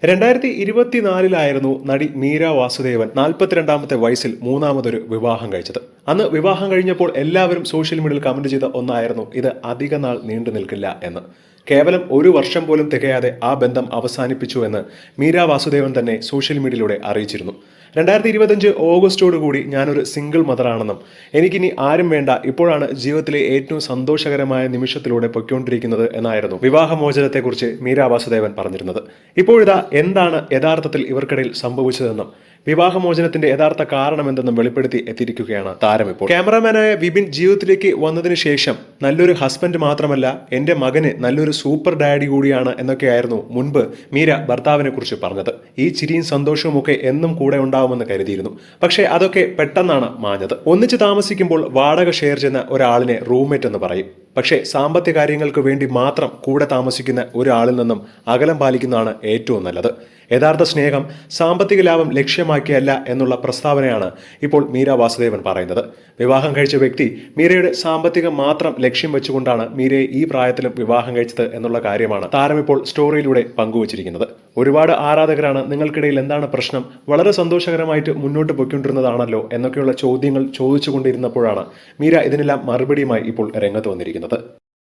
2024 നടി മീര വാസുദേവൻ 42ാമത്തെ വയസ്സിൽ മൂന്നാമതൊരു വിവാഹം കഴിച്ചത്. അന്ന് വിവാഹം കഴിഞ്ഞപ്പോൾ എല്ലാവരും സോഷ്യൽ മീഡിയയിൽ കമന്റ് ചെയ്ത ഒന്നായിരുന്നു ഇത് അധിക നാൾ നീണ്ടു നിൽക്കില്ല എന്ന്. കേവലം ഒരു വർഷം പോലും തികയാതെ ആ ബന്ധം അവസാനിപ്പിച്ചു എന്ന് മീര വാസുദേവൻ തന്നെ സോഷ്യൽ മീഡിയയിലൂടെ അറിയിച്ചിരുന്നു. 2025 ഓഗസ്റ്റോടുകൂടി ഞാനൊരു സിംഗിൾ മദറാണെന്നും എനിക്കിനി ആരും വേണ്ട, ഇപ്പോഴാണ് ജീവിതത്തിലെ ഏറ്റവും സന്തോഷകരമായ നിമിഷത്തിലൂടെ പൊയ്ക്കൊണ്ടിരിക്കുന്നത് എന്നായിരുന്നു വിവാഹമോചനത്തെക്കുറിച്ച് മീര വാസുദേവൻ പറഞ്ഞിരുന്നത്. ഇപ്പോഴിതാ എന്താണ് യഥാർത്ഥത്തിൽ ഇവർക്കിടയിൽ സംഭവിച്ചതെന്നും വിവാഹമോചനത്തിന്റെ യഥാർത്ഥ കാരണം എന്തെന്നും വെളിപ്പെടുത്തി എത്തിയിരിക്കുകയാണ് താരം. ഇപ്പോൾ ക്യാമറാമാനായ വിപിൻ ജീവിതത്തിലേക്ക് വന്നതിന് ശേഷം നല്ലൊരു ഹസ്ബൻഡ് മാത്രമല്ല, എന്റെ മകന് നല്ലൊരു സൂപ്പർ ഡാഡി കൂടിയാണ് എന്നൊക്കെയായിരുന്നു മുൻപ് മീര ഭർത്താവിനെ കുറിച്ച് പറഞ്ഞത്. ഈ ചിരിയും സന്തോഷവും ഒക്കെ എന്നും കൂടെ ഉണ്ടാവുമെന്ന് കരുതിയിരുന്നു. പക്ഷേ അതൊക്കെ പെട്ടെന്നാണ് മാഞ്ഞത്. ഒന്നിച്ച് താമസിക്കുമ്പോൾ വാടക ഷെയർ ചെയ്യുന്ന ഒരാളിനെ റൂംമേറ്റ് എന്ന് പറയും. പക്ഷേ സാമ്പത്തിക കാര്യങ്ങൾക്ക് വേണ്ടി മാത്രം കൂടെ താമസിക്കുന്ന ഒരാളിൽ നിന്നും അകലം പാലിക്കുന്നതാണ് ഏറ്റവും നല്ലത്. യഥാർത്ഥ സ്നേഹം സാമ്പത്തിക ലാഭം ലക്ഷ്യമാക്കിയല്ല എന്നുള്ള പ്രസ്താവനയാണ് ഇപ്പോൾ മീര വാസുദേവൻ പറയുന്നത്. വിവാഹം കഴിച്ച വ്യക്തി മീരയുടെ സാമ്പത്തികം മാത്രം ലക്ഷ്യം വെച്ചുകൊണ്ടാണ് മീരയെ ഈ പ്രായത്തിലും വിവാഹം കഴിച്ചത് എന്നുള്ള കാര്യമാണ് താരം ഇപ്പോൾ സ്റ്റോറിയിലൂടെ പങ്കുവച്ചിരിക്കുന്നത്. ഒരുപാട് ആരാധകരാണ് നിങ്ങൾക്കിടയിൽ എന്താണ് പ്രശ്നം, വളരെ സന്തോഷകരമായിട്ട് മുന്നോട്ട് പോയിക്കൊണ്ടിരുന്നതാണല്ലോ എന്നൊക്കെയുള്ള ചോദ്യങ്ങൾ ചോദിച്ചുകൊണ്ടിരുന്നപ്പോഴാണ് മീര ഇതിനെല്ലാം മറുപടിയുമായി ഇപ്പോൾ രംഗത്ത് വന്നിരിക്കുന്നത്.